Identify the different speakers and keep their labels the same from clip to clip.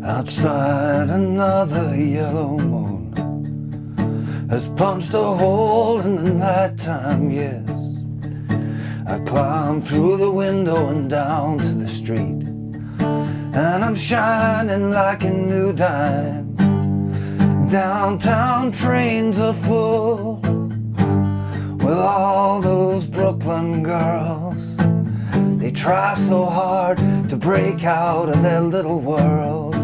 Speaker 1: Outside, another yellow moon has punched a hole in the nighttime, yes. I climb through the window and down to the street, and I'm shining like a new dime. Downtown trains are full with all those Brooklyn girls. They try so hard to break out of their little worlds.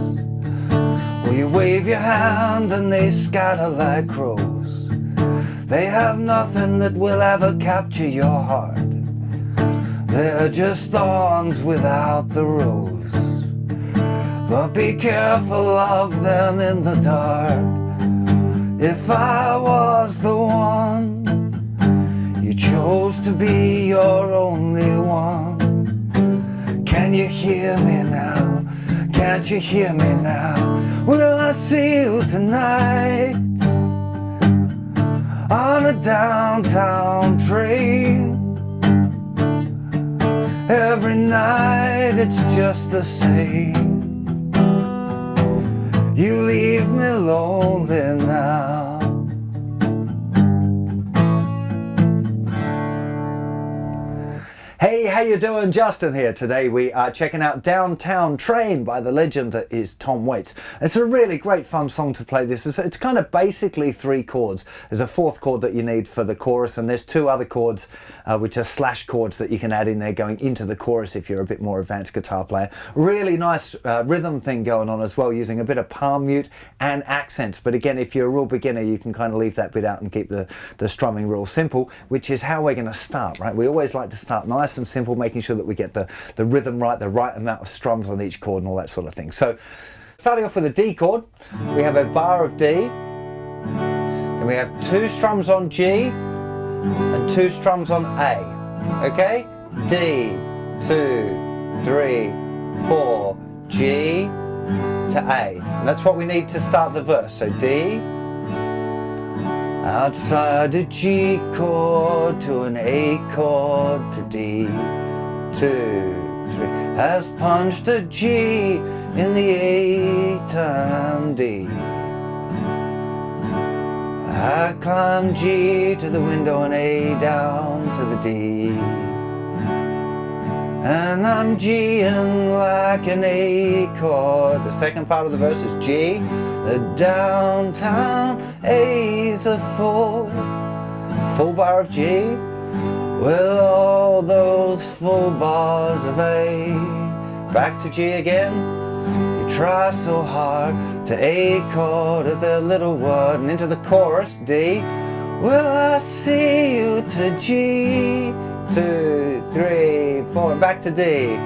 Speaker 1: Well, you wave your hand and they scatter like crows. They have nothing that will ever capture your heart. They're just thorns without the rose. But be careful of them in the dark. If I was the one you chose to be your only one. Can you hear me now? Can't you hear me now? Will I see you tonight on a downtown train? Every night it's just the same. You leave me lonely now. Hey, how you doing? Justin here. Today we are checking out Downtown Train by the legend that is Tom Waits. It's a really great fun song to play. It's kind of basically 3 chords. There's a 4th chord that you need for the chorus, and there's 2 other chords which are slash chords that you can add in there going into the chorus if you're a bit more advanced guitar player. Really nice rhythm thing going on as well, using a bit of palm mute and accents. But again, if you're a real beginner, you can kind of leave that bit out and keep the strumming real simple, which is how we're going to start, right? We always like to start nice and simple, making sure that we get the rhythm right, the right amount of strums on each chord and all that sort of thing. So starting off with a D chord, we have a bar of D, then we have 2 strums on G and 2 strums on A. Okay? D, 2, 3, 4, G to A. And that's what we need to start the verse. So D, outside a G chord to an A chord to D, 2, 3, has punched a G in the A time D. I climb G to the window and A down to the D, and I'm G-ing like an A chord. The second part of the verse is G. The downtown A's a full bar of G, with all those full bars of A. Back to G again. You try so hard to A chord of the little word, and into the chorus D. Will I see you to G, 2, 3, 4, and back to D.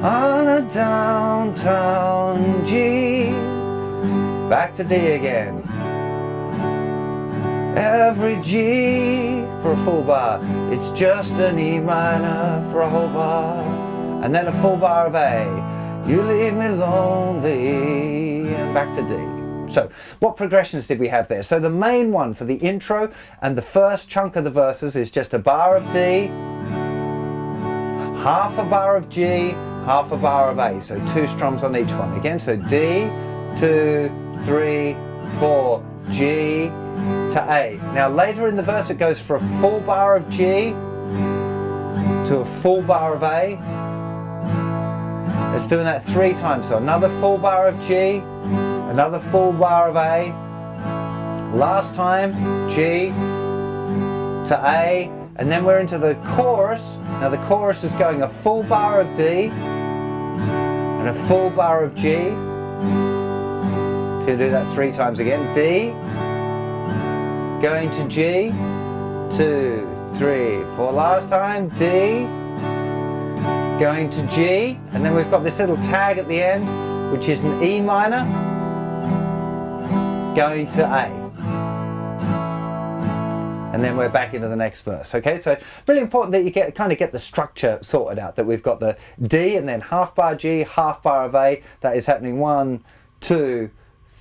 Speaker 1: On a downtown G. Back to D again. Every G for a full bar. It's just an E minor for a whole bar. And then a full bar of A. You leave me lonely. And back to D. So what progressions did we have there? So the main one for the intro and the first chunk of the verses is just a bar of D, half a bar of G, half a bar of A. So 2 strums on each one. Again, so D, 2, 3, 4, G to A. Now later in the verse it goes for a full bar of G to a full bar of A. It's doing that 3 times. So another full bar of G, another full bar of A. Last time G to A, and then we're into the chorus. Now the chorus is going a full bar of D and a full bar of G. To do that 3 times again. D, going to G, 2, 3, 4. Last time, D, going to G, and then we've got this little tag at the end, which is an E minor, going to A. And then we're back into the next verse. Okay, so really important that you kind of get the structure sorted out, that we've got the D and then half bar G, half bar of A. That is happening 1, 2,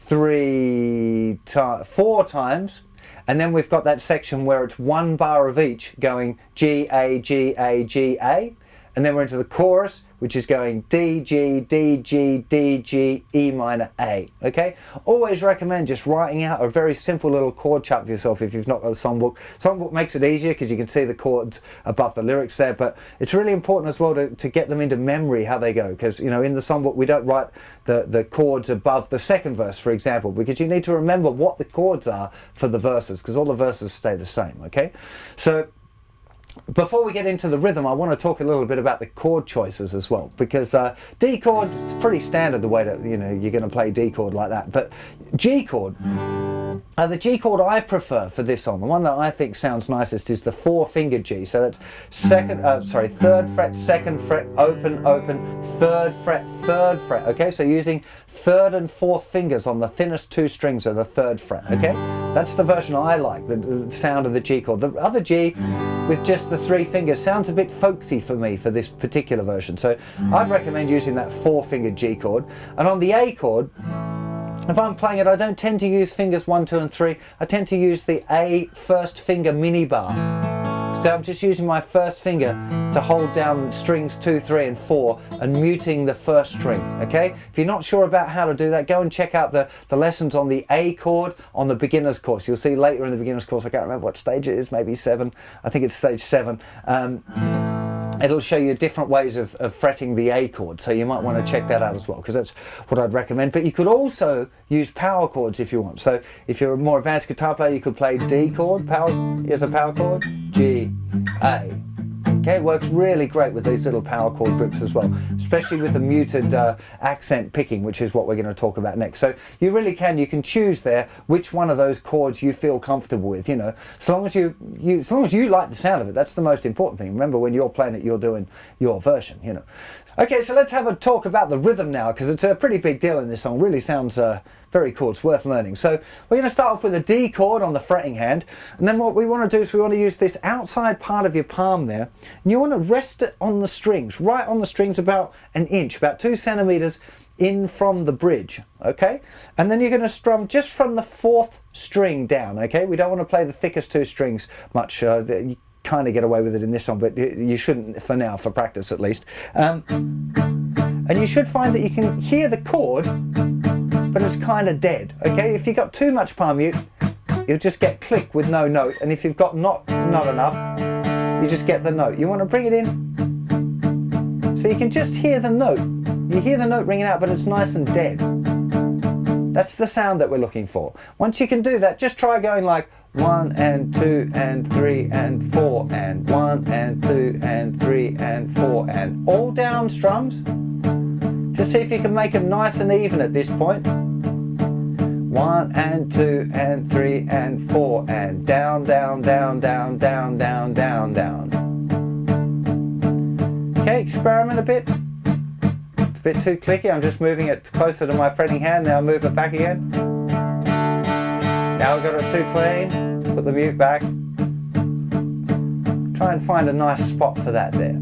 Speaker 1: 3, 4 times, and then we've got that section where it's one bar of each going G, A, G, A, G, A, and then we're into the chorus, which is going D, G, D, G, D, G, E minor, A, okay? Always recommend just writing out a very simple little chord chart for yourself if you've not got the songbook. Songbook makes it easier because you can see the chords above the lyrics there, but it's really important as well to get them into memory how they go, because, you know, in the songbook we don't write the chords above the second verse, for example, because you need to remember what the chords are for the verses, because all the verses stay the same, okay? So before we get into the rhythm, I want to talk a little bit about the chord choices as well, because D chord is pretty standard the way that, you know, you're going to play D chord like that, but G chord, the G chord I prefer for this song, the one that I think sounds nicest, is the 4-finger G. So that's third fret, second fret, open, open, third fret, third fret. Okay, so using third and fourth fingers on the thinnest 2 strings of the 3rd fret. Okay, that's the version I like, the sound of the G chord. The other G with just the 3 fingers sounds a bit folksy for me for this particular version. So I'd recommend using that 4-finger G chord. And on the A chord, if I'm playing it, I don't tend to use fingers 1, 2 and 3. I tend to use the A first finger mini bar. So I'm just using my first finger to hold down strings 2, 3 and 4 and muting the first string, okay? If you're not sure about how to do that, go and check out the lessons on the A chord on the beginner's course. You'll see later in the beginner's course, I can't remember what stage it is, maybe 7. I think it's stage 7. It'll show you different ways of fretting the A chord, so you might want to check that out as well, because that's what I'd recommend. But you could also use power chords if you want. So if you're a more advanced guitar player, you could play D chord, here's a power chord, G, A. Okay, it works really great with these little power chord grips as well, especially with the muted accent picking, which is what we're going to talk about next. So you really you can choose there which one of those chords you feel comfortable with, you know, as long as you like the sound of it. That's the most important thing. Remember, when you're playing it, you're doing your version, you know. Okay, so let's have a talk about the rhythm now, because it's a pretty big deal in this song. Really sounds very cool. It's worth learning. So we're going to start off with a D chord on the fretting hand, and then what we want to do is we want to use this outside part of your palm there, and you want to rest it on the strings, right on the strings, about an inch, about 2 centimeters in from the bridge, okay? And then you're going to strum just from the 4th string down, okay? We don't want to play the thickest 2 strings much. You kind of get away with it in this song, but you shouldn't for now, for practice at least. And you should find that you can hear the chord, but it's kind of dead, okay? If you've got too much palm mute, you'll just get click with no note, and if you've got not enough, you just get the note. You want to bring it in so you can just hear the note. You hear the note ringing out, but it's nice and dead. That's the sound that we're looking for. Once you can do that, just try going like 1 and 2 and 3 and 4 and 1 and 2 and 3 and 4 and all down strums. Just see if you can make them nice and even at this point. 1 and 2 and 3 and 4 and down, down, down, down, down, down, down, down. Okay, experiment a bit. It's a bit too clicky. I'm just moving it closer to my fretting hand. Now move it back again. Now we've got it too clean. Put the mute back. Try and find a nice spot for that there.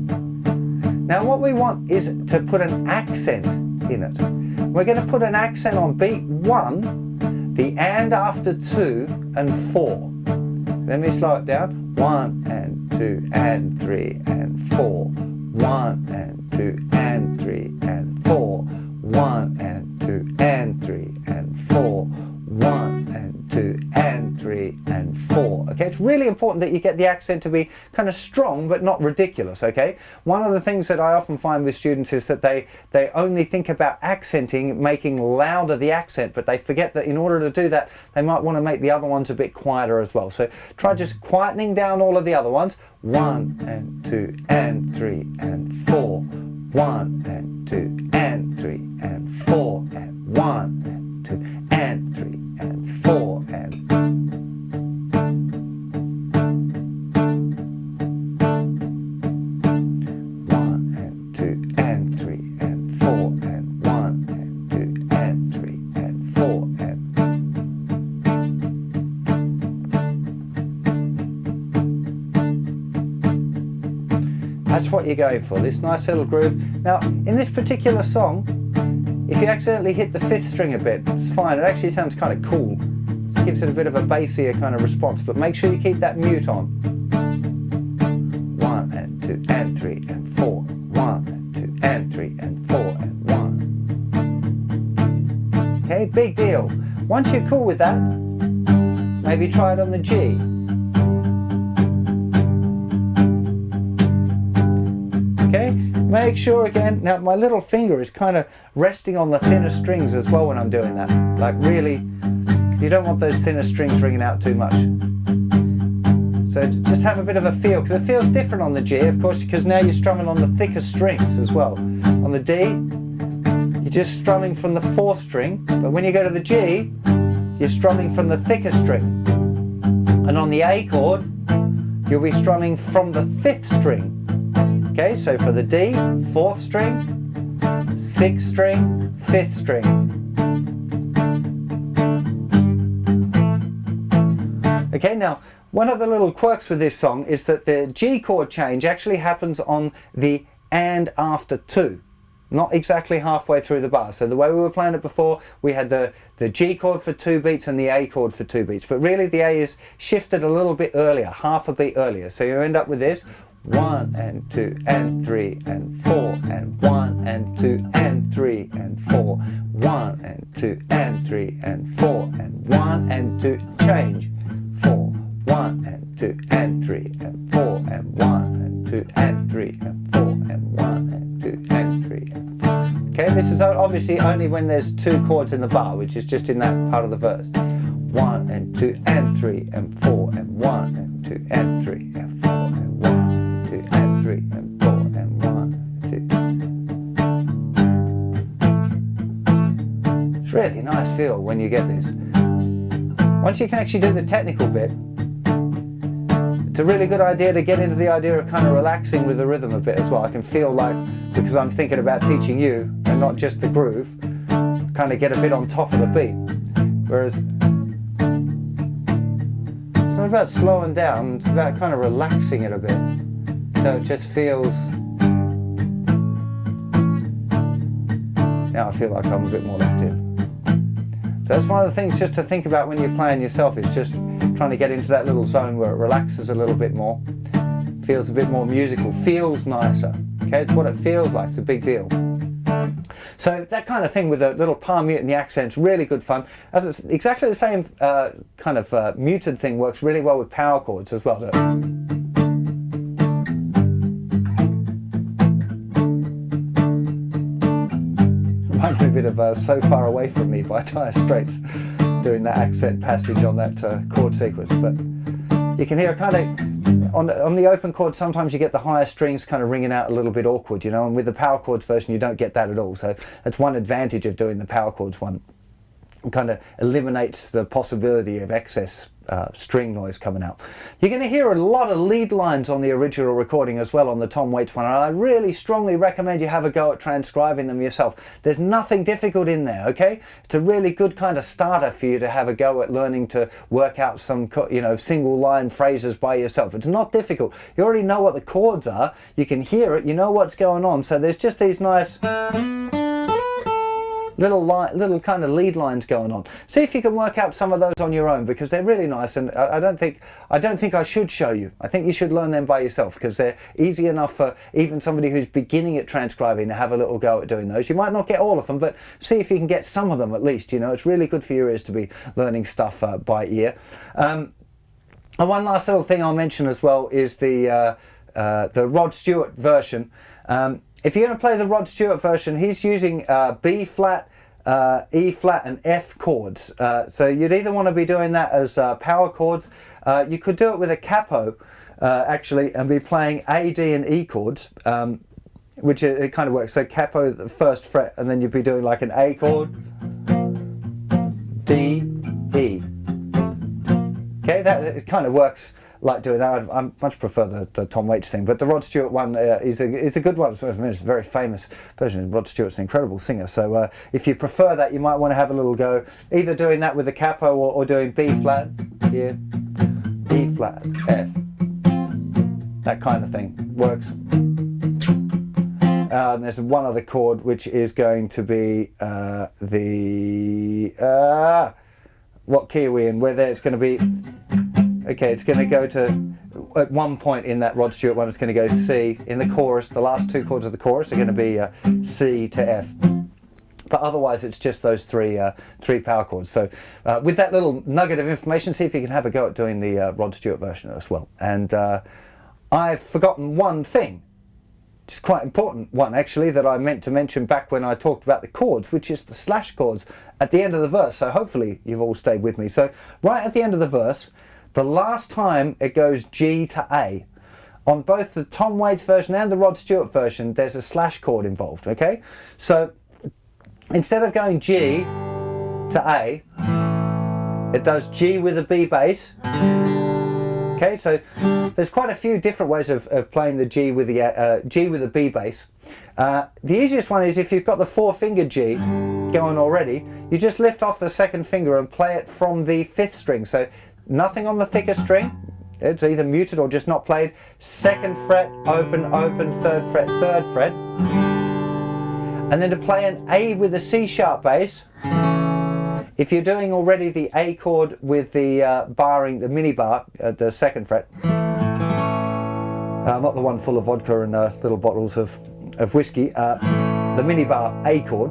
Speaker 1: Now what we want is to put an accent in it. We're going to put an accent on beat 1, the and after 2 and 4. Let me slow it down. 1 and 2 and 3 and 4. 1 and 2 and 3 and 4. 1 and 2 and 3 and 4. 1 and 2 and 3 and 4. Okay, it's really important that you get the accent to be kind of strong but not ridiculous, okay? One of the things that I often find with students is that they only think about accenting, making louder the accent, but they forget that in order to do that, they might want to make the other ones a bit quieter as well. So try just quietening down all of the other ones. 1 and 2 and 3 and 4. 1 and 2 and 3 and 4 and 1 and 2 and 3 and 4 and 1 and 2 and 3 and 4 and 1 and 2 and 3 and 4 and that's what you're going for, this nice little groove. Now in this particular song, if you accidentally hit the 5th string a bit, it's fine. It actually sounds kind of cool. gives it a bit of a bassier kind of response, but make sure you keep that mute on. 1 and 2 and 3 and 4. 1 and 2 and 3 and 4 and 1. Okay, big deal. Once you're cool with that, maybe try it on the G. Okay, make sure again, now my little finger is kind of resting on the thinner strings as well when I'm doing that. Like really, you don't want those thinner strings ringing out too much. So just have a bit of a feel, because it feels different on the G, of course, because now you're strumming on the thicker strings as well. On the D, you're just strumming from the 4th string, but when you go to the G, you're strumming from the thicker string. And on the A chord, you'll be strumming from the 5th string. Okay, so for the D, 4th string, 6th string, 5th string. Okay, now one of the little quirks with this song is that the G chord change actually happens on the and after 2, not exactly halfway through the bar. So the way we were playing it before, we had the G chord for 2 beats and the A chord for 2 beats, but really the A is shifted a little bit earlier, half a beat earlier. So you end up with this 1 and 2 and 3 and 4 and 1 and 2 and 3 and 4, 1 and 2 and 3 and 4 and 1 and 2, change 4, 1 and 2 and 3 and 4 and 1 and 2 and 3 and 4 and 1 and 2 and 3 and 4. Okay, this is obviously only when there's 2 chords in the bar, which is just in that part of the verse. 1 and 2 and 3 and 4 and 1 and 2 and 3 and 4 and 1 and 2 and 3 and 4 and 1 and 2. It's really nice feel when you get this. Once you can actually do the technical bit, it's a really good idea to get into the idea of kind of relaxing with the rhythm a bit as well. I can feel like, because I'm thinking about teaching you and not just the groove, kind of get a bit on top of the beat. Whereas it's not about slowing down, it's about kind of relaxing it a bit. So it just feels, now I feel like I'm a bit more locked in. So that's one of the things just to think about when you're playing yourself, is just trying to get into that little zone where it relaxes a little bit more, feels a bit more musical, feels nicer. Okay, it's what it feels like, it's a big deal. So that kind of thing with a little palm mute and the accents, really good fun. As it's exactly the same kind of muted thing, works really well with power chords as well. Reminds me a bit of So Far Away From Me by Dire Straits, doing that accent passage on that chord sequence. But you can hear kind of, on the open chord, sometimes you get the higher strings kind of ringing out a little bit awkward, you know, and with the power chords version you don't get that at all. So that's one advantage of doing the power chords one. It kind of eliminates the possibility of excess string noise coming out. You're going to hear a lot of lead lines on the original recording as well on the Tom Waits one, and I really strongly recommend you have a go at transcribing them yourself. There's nothing difficult in there, okay? It's a really good kind of starter for you to have a go at learning to work out some, you know, single line phrases by yourself. It's not difficult. You already know what the chords are, you can hear it, you know what's going on, so there's just these nice little kind of lead lines going on. See if you can work out some of those on your own, because they're really nice, and I don't think I should show you. I think you should learn them by yourself, because they're easy enough for even somebody who's beginning at transcribing to have a little go at doing those. You might not get all of them, but see if you can get some of them at least. You know, it's really good for your ears to be learning stuff by ear. And one last little thing I'll mention as well is the Rod Stewart version. If you're going to play the Rod Stewart version, he's using B flat, E flat and F chords. So you'd either want to be doing that as power chords. You could do it with a capo actually, and be playing A, D and E chords, which it kind of works. So capo the first fret, and then you'd be doing like an A chord, D, E. Okay, that it kind of works like doing that. I much prefer the Tom Waits thing, but the Rod Stewart one is a good one. It's a very famous version. Rod Stewart's an incredible singer, so if you prefer that, you might want to have a little go, either doing that with the capo or doing B flat here, E flat, F. That kind of thing works. And there's one other chord which is going to be what key are we in? We're there, it's going to be, okay, it's going to go to, at one point in that Rod Stewart one, it's going to go C. In the chorus, the last two chords of the chorus are going to be C to F. But otherwise, it's just those three power chords. So with that little nugget of information, see if you can have a go at doing the Rod Stewart version as well. And I've forgotten one thing, which is quite important one actually, that I meant to mention back when I talked about the chords, which is the slash chords at the end of the verse. So hopefully you've all stayed with me. So right at the end of the verse, the last time it goes G to A. On both the Tom Waits version and the Rod Stewart version, there's a slash chord involved, okay? So instead of going G to A, it does G with a B bass. Okay, so there's quite a few different ways of playing the G with the B bass. The easiest one is if you've got the 4-finger G going already, you just lift off the second finger and play it from the 5th string. So nothing on the thicker string. It's either muted or just not played. 2nd fret, open, open, 3rd fret, 3rd fret. And then to play an A with a C sharp bass, if you're doing already the A chord with the barring, the mini bar at the 2nd fret, not the one full of vodka and little bottles of whiskey, the mini bar A chord,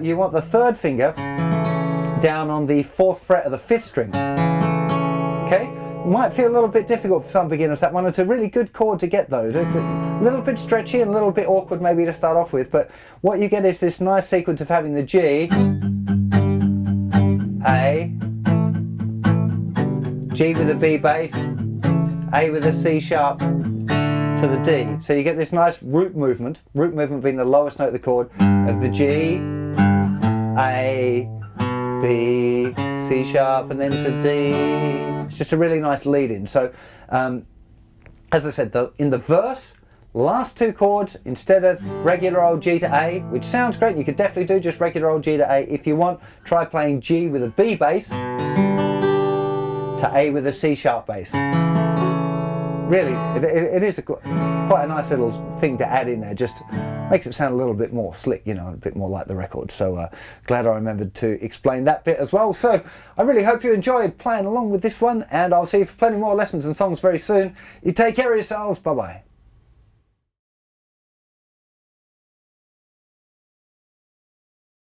Speaker 1: you want the 3rd finger down on the 4th fret of the 5th string. Okay? Might feel a little bit difficult for some beginners, that one. It's a really good chord to get though. A little bit stretchy and a little bit awkward maybe to start off with, but what you get is this nice sequence of having the G, A, G with a B bass, A with a C sharp to the D. So you get this nice root movement being the lowest note of the chord, of the G, A, B, C sharp, and then to D. It's just a really nice lead in. So as I said, in the verse, last two chords, instead of regular old G to A, which sounds great, you could definitely do just regular old G to A. If you want, try playing G with a B bass to A with a C sharp bass. Really, it is quite a nice little thing to add in there. Just makes it sound a little bit more slick, you know, a bit more like the record. So glad I remembered to explain that bit as well. So I really hope you enjoyed playing along with this one, and I'll see you for plenty more lessons and songs very soon. You take care of yourselves. Bye bye.